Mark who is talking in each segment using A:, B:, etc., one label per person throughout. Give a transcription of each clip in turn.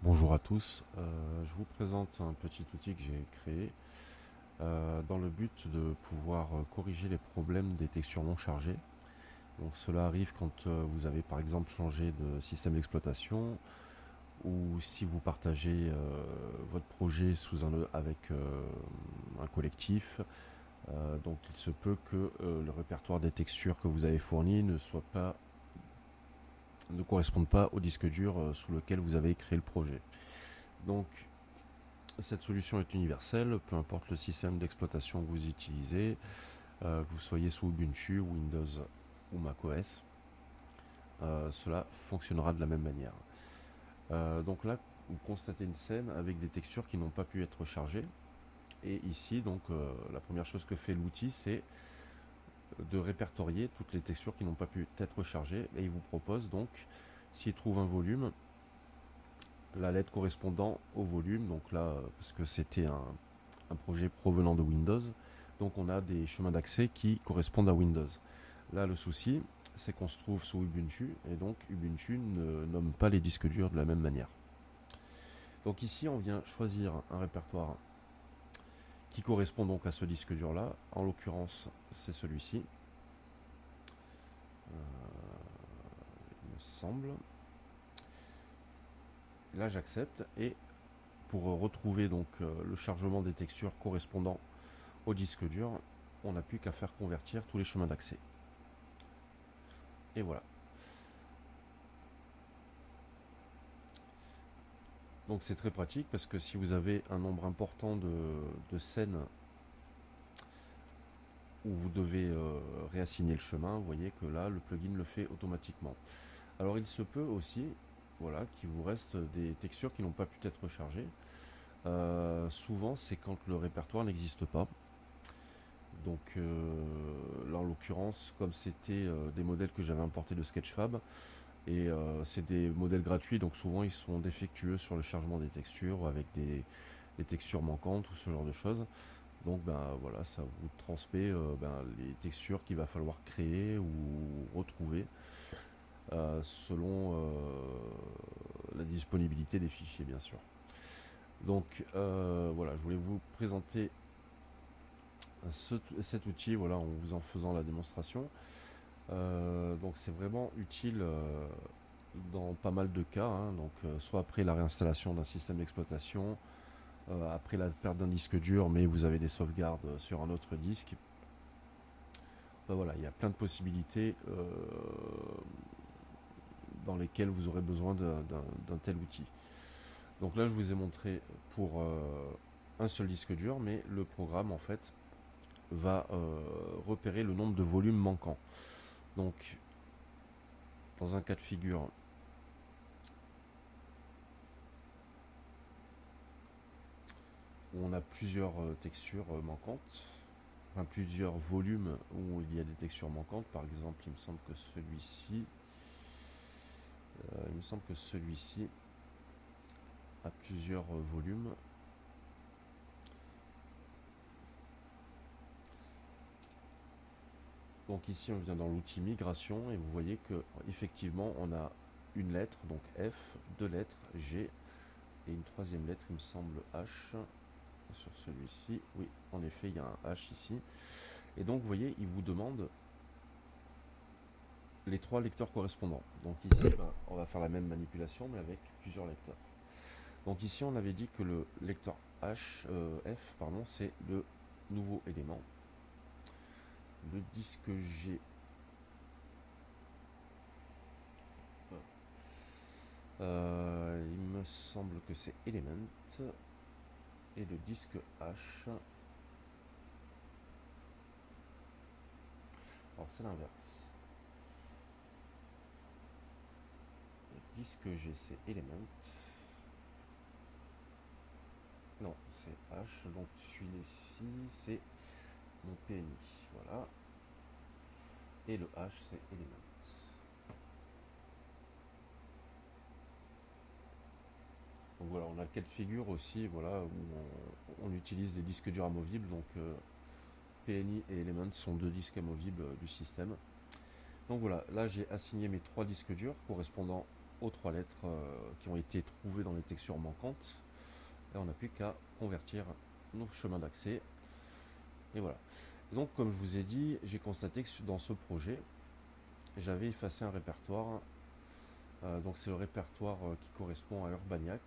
A: Bonjour à tous, je vous présente un petit outil que j'ai créé dans le but de pouvoir corriger les problèmes des textures non chargées. Donc cela arrive quand vous avez par exemple changé de système d'exploitation ou si vous partagez votre projet avec un collectif. Donc il se peut que le répertoire des textures que vous avez fourni ne corresponde pas au disque dur sous lequel vous avez créé le projet. Donc cette solution est universelle, peu importe le système d'exploitation que vous utilisez, que vous soyez sous Ubuntu, Windows ou macOS, cela fonctionnera de la même manière. Donc là, vous constatez une scène avec des textures qui n'ont pas pu être chargées. Et ici, donc, la première chose que fait l'outil, c'est de répertorier toutes les textures qui n'ont pas pu être chargées. Et il vous propose donc, s'il trouve un volume, la lettre correspondant au volume. Donc là, parce que c'était un projet provenant de Windows, donc on a des chemins d'accès qui correspondent à Windows. Là, le souci, c'est qu'on se trouve sous Ubuntu, et donc Ubuntu ne nomme pas les disques durs de la même manière. Donc ici, on vient choisir un répertoire qui correspond donc à ce disque dur-là. En l'occurrence, c'est celui-ci, il me semble. Là, j'accepte, et pour retrouver donc le chargement des textures correspondant au disque dur, on n'a plus qu'à faire convertir tous les chemins d'accès. Et voilà. Donc c'est très pratique parce que si vous avez un nombre important de scènes où vous devez réassigner le chemin, vous voyez que là le plugin le fait automatiquement. Alors il se peut aussi, voilà, qu'il vous reste des textures qui n'ont pas pu être chargées. Souvent c'est quand le répertoire n'existe pas. Donc là en l'occurrence, comme c'était des modèles que j'avais importés de Sketchfab, et c'est des modèles gratuits, donc souvent ils sont défectueux sur le chargement des textures avec des textures manquantes ou ce genre de choses. Donc ben voilà, ça vous transmet les textures qu'il va falloir créer ou retrouver selon la disponibilité des fichiers bien sûr. Donc voilà, je voulais vous présenter cet outil voilà, en vous en faisant la démonstration. Donc c'est vraiment utile dans pas mal de cas, hein. Donc soit après la réinstallation d'un système d'exploitation, après la perte d'un disque dur, mais vous avez des sauvegardes sur un autre disque. Ben voilà, il y a plein de possibilités dans lesquelles vous aurez besoin d'un tel outil. Donc là, je vous ai montré pour un seul disque dur, mais le programme en fait va repérer le nombre de volumes manquants. Donc, dans un cas de figure où on a plusieurs textures manquantes, enfin plusieurs volumes où il y a des textures manquantes, par exemple, il me semble que celui-ci a plusieurs volumes. Donc ici on vient dans l'outil migration et vous voyez que effectivement on a une lettre, donc F, deux lettres, G et une troisième lettre, il me semble H sur celui-ci. Oui, en effet il y a un H ici. Et donc vous voyez, il vous demande les trois lecteurs correspondants. Donc ici on va faire la même manipulation mais avec plusieurs lecteurs. Donc ici on avait dit que le lecteur F, pardon, c'est le nouveau élément. Le disque G, il me semble que c'est Element. Et le disque H, alors c'est l'inverse. Le disque G c'est Element. Non, c'est H, donc celui-ci c'est mon PNI. Voilà. Et le H c'est Element. Donc voilà, on a le cas de figure aussi, voilà, où on utilise des disques durs amovibles. Donc PNI et Element sont deux disques amovibles du système. Donc voilà, là j'ai assigné mes trois disques durs correspondant aux 3 lettres qui ont été trouvées dans les textures manquantes. Et on n'a plus qu'à convertir nos chemins d'accès. Et voilà. Et donc, comme je vous ai dit, j'ai constaté que dans ce projet, j'avais effacé un répertoire. Donc c'est le répertoire qui correspond à Urbaniac.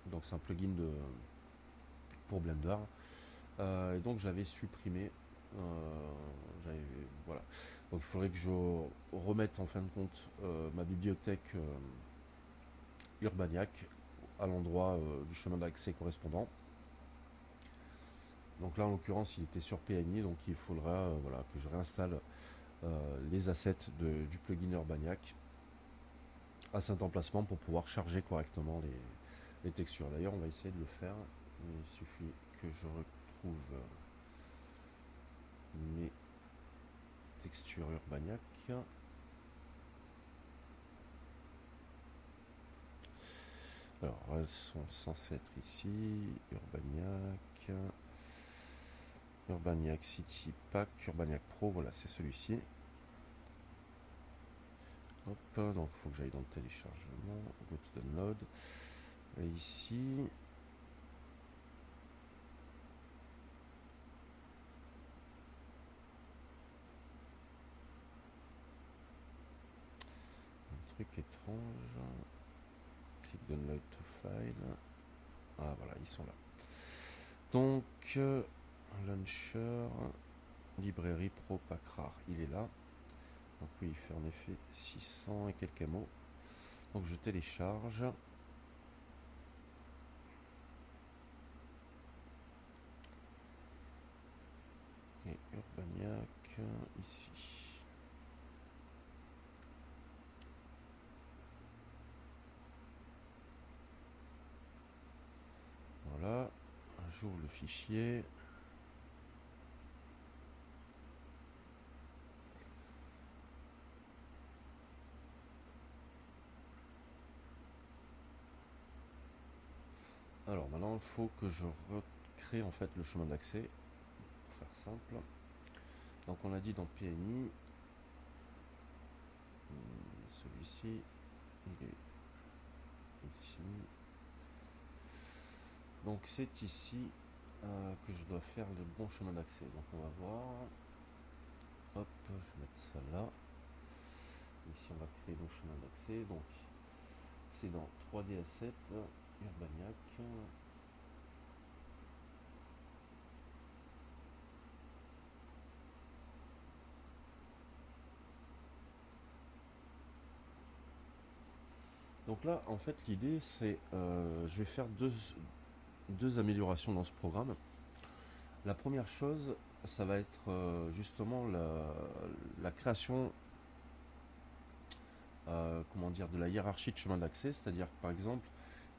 A: Donc c'est un plugin pour Blender. Et donc j'avais supprimé. Voilà. Donc il faudrait que je remette en fin de compte ma bibliothèque Urbaniac à l'endroit du chemin d'accès correspondant. Donc là en l'occurrence il était sur PNI, donc il faudra voilà, que je réinstalle les assets du plugin Urbaniac à cet emplacement pour pouvoir charger correctement les textures. D'ailleurs on va essayer de le faire. Il suffit que je retrouve mes textures Urbaniac. Alors elles sont censées être ici. Urbaniac City Pack, Urbaniac Pro, voilà c'est celui-ci. Hop, donc il faut que j'aille dans le téléchargement, go to download. Et ici, un truc étrange. Click download to file. Ah voilà, ils sont là. Donc, launcher, librairie pro pack rare, il est là. Donc oui, il fait en effet 600 et quelques mots. Donc je télécharge. Et Urbaniac, ici. Voilà, j'ouvre le fichier. Alors maintenant il faut que je recrée en fait le chemin d'accès pour faire simple. Donc on a dit dans PNI, celui-ci il est ici. Donc c'est ici que je dois faire le bon chemin d'accès. Donc on va voir. Hop, je vais mettre ça là. Ici on va créer nos chemins d'accès. Donc c'est dans 3D Asset, Urbaniac. Donc là en fait l'idée c'est je vais faire deux améliorations dans ce programme. La première chose ça va être justement la création comment dire, de la hiérarchie de chemin d'accès, c'est-à-dire par exemple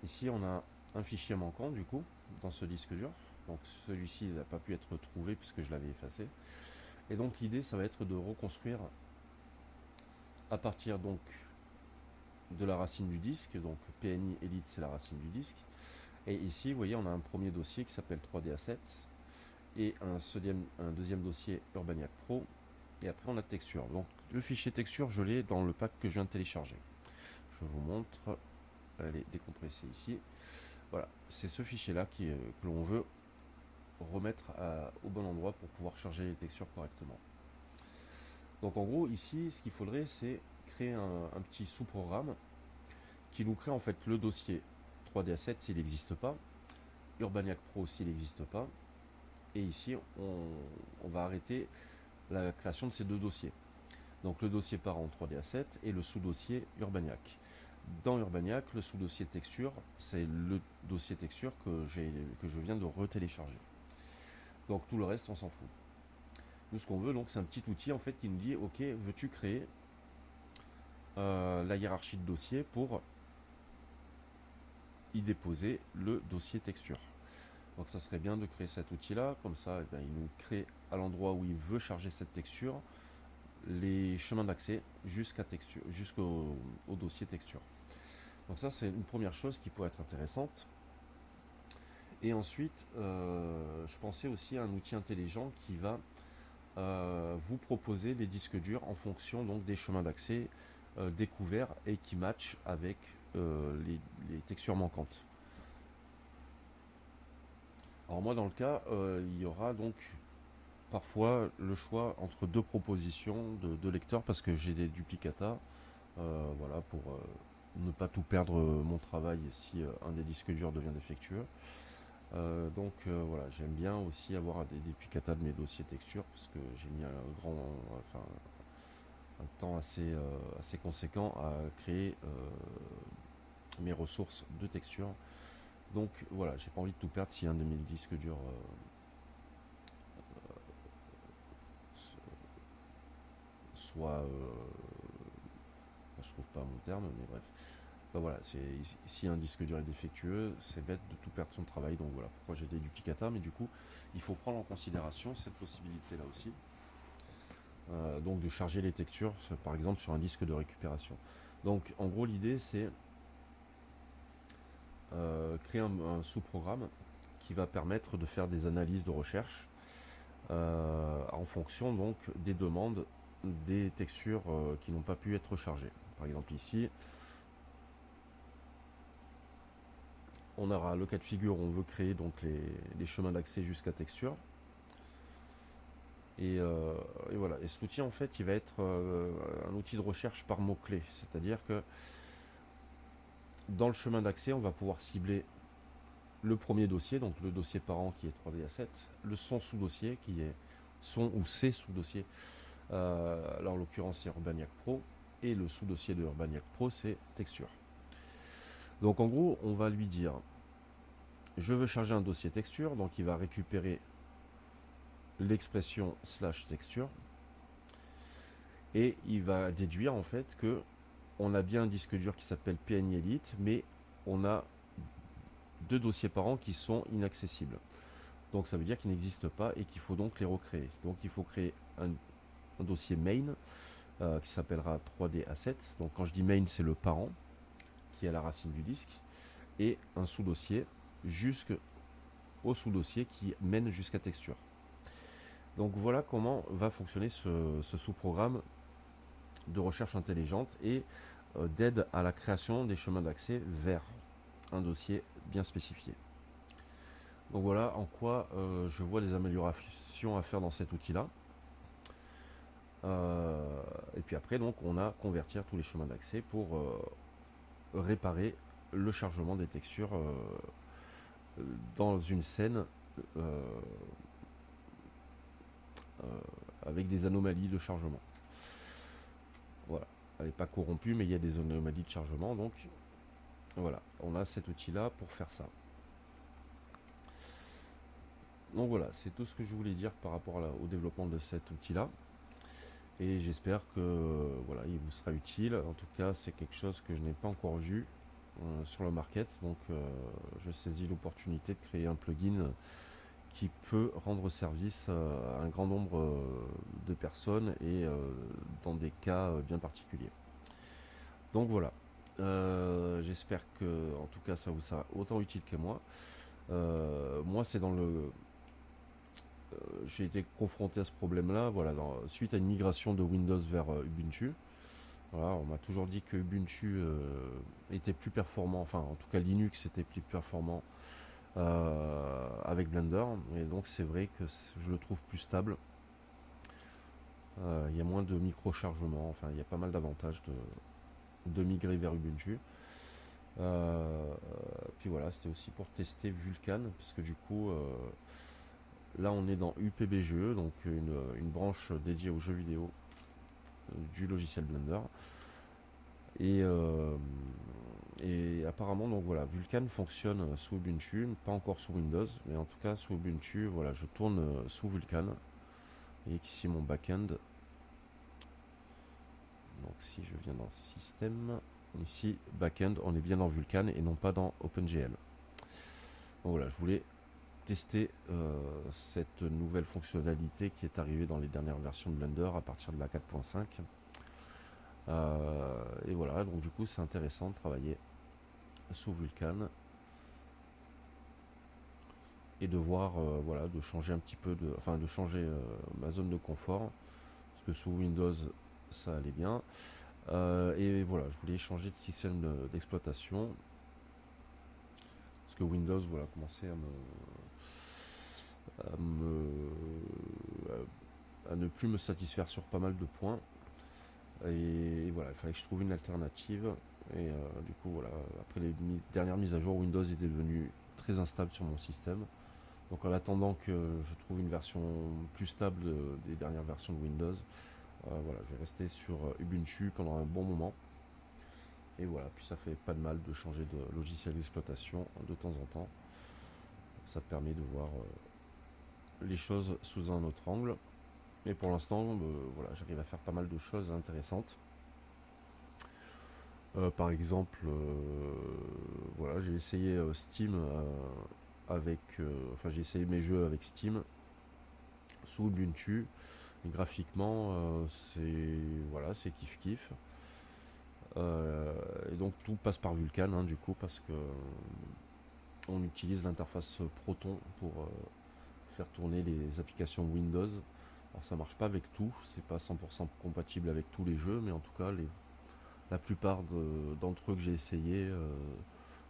A: ici on a un fichier manquant du coup dans ce disque dur, donc celui-ci n'a pas pu être trouvé puisque je l'avais effacé, et donc l'idée ça va être de reconstruire à partir donc de la racine du disque, donc PNI Elite c'est la racine du disque, et ici vous voyez on a un premier dossier qui s'appelle 3D Assets et un deuxième dossier Urbaniac Pro, et après on a texture. Donc le fichier texture je l'ai dans le pack que je viens de télécharger. Je vous montre, elle est décompressée ici. Voilà, c'est ce fichier là que l'on veut remettre au bon endroit pour pouvoir charger les textures correctement. Donc en gros ici ce qu'il faudrait c'est créer un petit sous-programme qui nous crée en fait le dossier 3D Assets s'il n'existe pas, Urbaniac Pro s'il n'existe pas, et ici on va arrêter la création de ces deux dossiers. Donc le dossier parent 3D Asset et le sous-dossier Urbaniac. Dans Urbaniac, le sous-dossier texture, c'est le dossier texture que je viens de retélécharger. Donc tout le reste, on s'en fout. Nous, ce qu'on veut, donc, c'est un petit outil en fait qui nous dit, ok, veux-tu créer la hiérarchie de dossiers pour y déposer le dossier texture. Donc ça serait bien de créer cet outil-là, comme ça, eh bien, il nous crée à l'endroit où il veut charger cette texture les chemins d'accès jusqu'au dossier texture. Donc ça c'est une première chose qui pourrait être intéressante. Et ensuite je pensais aussi à un outil intelligent qui va vous proposer les disques durs en fonction donc des chemins d'accès découvert et qui match avec les textures manquantes. Alors moi dans le cas, il y aura donc parfois le choix entre deux propositions de lecteurs parce que j'ai des duplicata, voilà, pour ne pas tout perdre mon travail si un des disques durs devient défectueux. Donc voilà, j'aime bien aussi avoir des duplicata de mes dossiers texture parce que j'ai mis enfin, un temps assez conséquent à créer mes ressources de texture. Donc voilà, j'ai pas envie de tout perdre si un de mes disques durs soit, je trouve pas mon terme, mais bref. Enfin, voilà, si un disque dur est défectueux, c'est bête de tout perdre son travail. Donc voilà pourquoi j'ai des duplicata, mais du coup, il faut prendre en considération cette possibilité-là aussi. Donc de charger les textures, par exemple sur un disque de récupération. Donc en gros, l'idée c'est créer un sous-programme qui va permettre de faire des analyses de recherche en fonction donc des demandes des textures qui n'ont pas pu être chargées. Par exemple ici, on aura le cas de figure où on veut créer donc les chemins d'accès jusqu'à texture. Et voilà. Et cet outil en fait, il va être un outil de recherche par mots-clés. C'est-à-dire que dans le chemin d'accès, on va pouvoir cibler le premier dossier, donc le dossier parent qui est 3D Asset, le son sous-dossier qui est son ou ses sous-dossiers. Là en l'occurrence c'est Urbaniac Pro et le sous-dossier de Urbaniac Pro c'est texture. Donc en gros on va lui dire je veux charger un dossier texture, donc il va récupérer l'expression slash texture et il va déduire en fait que on a bien un disque dur qui s'appelle PNI Elite, mais on a deux dossiers par an qui sont inaccessibles. Donc ça veut dire qu'ils n'existent pas et qu'il faut donc les recréer. Donc il faut créer un dossier main qui s'appellera 3D Asset. Donc quand je dis main, c'est le parent qui est à la racine du disque, et un sous-dossier jusqu'au sous-dossier qui mène jusqu'à texture. Donc voilà comment va fonctionner ce sous-programme de recherche intelligente et d'aide à la création des chemins d'accès vers un dossier bien spécifié. Donc voilà en quoi je vois des améliorations à faire dans cet outil-là. Et puis après, donc, on a convertir tous les chemins d'accès pour réparer le chargement des textures dans une scène avec des anomalies de chargement. Voilà, elle n'est pas corrompue, mais il y a des anomalies de chargement, donc voilà, on a cet outil-là pour faire ça. Donc voilà, c'est tout ce que je voulais dire par rapport au développement de cet outil-là. Et j'espère que voilà, il vous sera utile. En tout cas, c'est quelque chose que je n'ai pas encore vu sur le market. Donc je saisis l'opportunité de créer un plugin qui peut rendre service à un grand nombre de personnes et dans des cas bien particuliers. Donc voilà. J'espère que en tout cas ça vous sera autant utile que moi. Moi c'est dans le j'ai été confronté à ce problème-là, voilà, suite à une migration de Windows vers Ubuntu. Voilà, on m'a toujours dit que Ubuntu était plus performant, enfin en tout cas Linux était plus performant avec Blender, et donc c'est vrai que je le trouve plus stable. Il y a moins de micro-chargement, enfin il y a pas mal d'avantages de migrer vers Ubuntu. Puis voilà, c'était aussi pour tester Vulkan, parce que du coup là on est dans UPBGE, donc une branche dédiée aux jeux vidéo du logiciel Blender. Et apparemment donc voilà, Vulkan fonctionne sous Ubuntu, pas encore sous Windows, mais en tout cas sous Ubuntu, voilà, je tourne sous Vulkan. Vous voyez qu'ici mon backend. Donc si je viens dans système, ici backend, on est bien dans Vulkan et non pas dans OpenGL. Donc voilà, je voulais tester cette nouvelle fonctionnalité qui est arrivée dans les dernières versions de Blender à partir de la 4.5. Et voilà, donc du coup c'est intéressant de travailler sous Vulkan et de voir, voilà, de changer un petit peu de changer ma zone de confort, parce que sous Windows ça allait bien. Et voilà, je voulais changer de système d'exploitation parce que Windows, voilà, commençait à me- à ne plus me satisfaire sur pas mal de points. Et voilà, il fallait que je trouve une alternative. Et du coup, voilà, après les dernières mises à jour, Windows est devenu très instable sur mon système. Donc en attendant que je trouve une version plus stable des dernières versions de Windows, voilà, je vais rester sur Ubuntu pendant un bon moment. Et voilà, puis ça fait pas de mal de changer de logiciel d'exploitation de temps en temps. Ça permet de voir les choses sous un autre angle. Mais pour l'instant, voilà, j'arrive à faire pas mal de choses intéressantes. Par exemple, voilà, j'ai essayé Steam enfin j'ai essayé mes jeux avec Steam sous Ubuntu. Et graphiquement, c'est voilà, c'est kiff kiff. Et donc tout passe par Vulkan, hein, du coup, parce que on utilise l'interface Proton pour faire tourner les applications Windows. Alors ça marche pas avec tout, c'est pas 100% compatible avec tous les jeux, mais en tout cas la plupart d'entre eux que j'ai essayé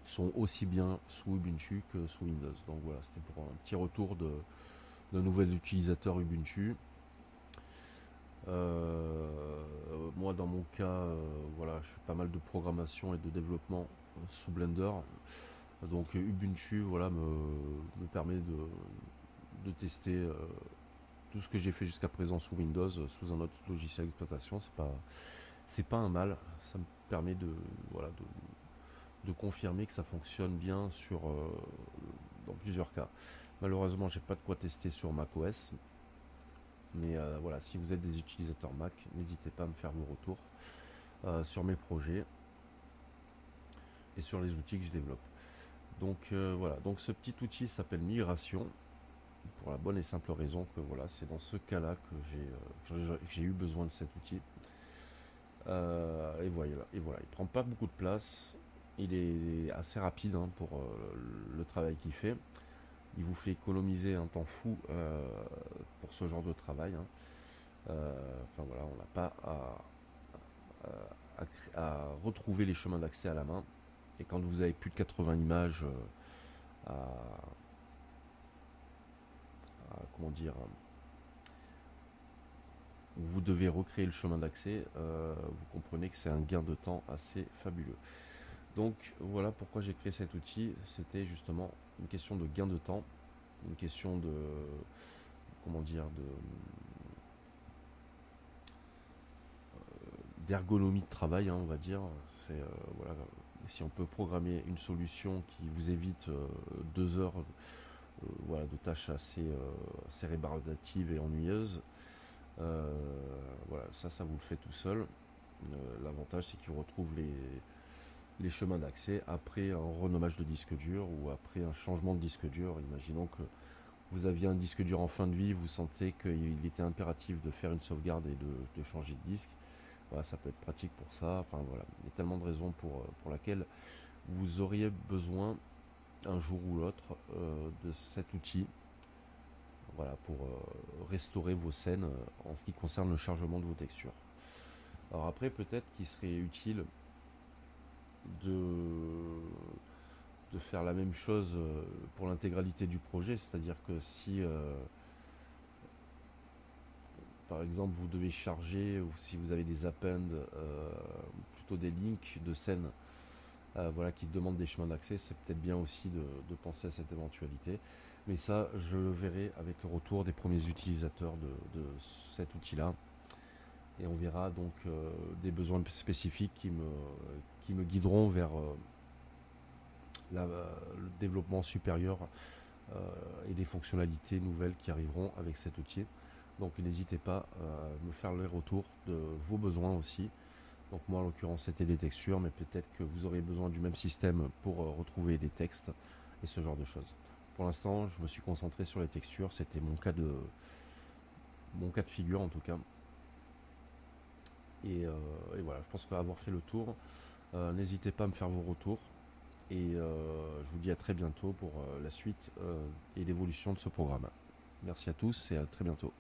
A: sont aussi bien sous Ubuntu que sous Windows. Donc voilà, c'était pour un petit retour d'un nouvel utilisateur Ubuntu. Moi dans mon cas, voilà, je fais pas mal de programmation et de développement sous Blender. Donc Ubuntu voilà, me permet de tester tout ce que j'ai fait jusqu'à présent sous Windows, sous un autre logiciel d'exploitation. C'est pas un mal. Ça me permet voilà, de confirmer que ça fonctionne bien dans plusieurs cas. Malheureusement, j'ai pas de quoi tester sur macOS. Mais voilà, si vous êtes des utilisateurs Mac, n'hésitez pas à me faire vos retours sur mes projets et sur les outils que je développe. Donc voilà, donc ce petit outil s'appelle Migration, pour la bonne et simple raison que voilà, c'est dans ce cas-là que j'ai eu besoin de cet outil. Et voilà, il prend pas beaucoup de place, il est assez rapide hein, pour le travail qu'il fait. Il vous fait économiser un temps fou pour ce genre de travail, hein. Enfin voilà, on n'a pas à retrouver les chemins d'accès à la main. Et quand vous avez plus de 80 images à, comment dire, où vous devez recréer le chemin d'accès, vous comprenez que c'est un gain de temps assez fabuleux. Donc voilà pourquoi j'ai créé cet outil. C'était justement une question de gain de temps, une question de, comment dire, d'ergonomie de travail, hein, on va dire. C'est voilà, si on peut programmer une solution qui vous évite 2 heures voilà, de tâches assez rébarbatives et ennuyeuses, voilà, ça vous le fait tout seul. L'avantage c'est qu'il retrouve les chemins d'accès après un renommage de disque dur ou après un changement de disque dur. Imaginons que vous aviez un disque dur en fin de vie, vous sentez qu'il était impératif de faire une sauvegarde et de changer de disque. Voilà, ça peut être pratique pour ça. Enfin voilà, il y a tellement de raisons pour laquelle vous auriez besoin un jour ou l'autre de cet outil. Voilà, pour restaurer vos scènes en ce qui concerne le chargement de vos textures. Alors après, peut-être qu'il serait utile de, de faire la même chose pour l'intégralité du projet, c'est-à-dire que si par exemple vous devez charger ou si vous avez des appends, plutôt des links de scènes voilà, qui demandent des chemins d'accès, c'est peut-être bien aussi de penser à cette éventualité. Mais ça, je le verrai avec le retour des premiers utilisateurs de cet outil-là. Et on verra donc des besoins spécifiques qui me guideront vers le développement supérieur et des fonctionnalités nouvelles qui arriveront avec cet outil. Donc n'hésitez pas à me faire les retours de vos besoins aussi. Donc moi en l'occurrence c'était des textures, mais peut-être que vous aurez besoin du même système pour retrouver des textes et ce genre de choses. Pour l'instant je me suis concentré sur les textures, c'était mon cas de figure en tout cas. Et voilà, je pense qu'avoir fait le tour, n'hésitez pas à me faire vos retours. Et je vous dis à très bientôt pour la suite et l'évolution de ce programme. Merci à tous et à très bientôt.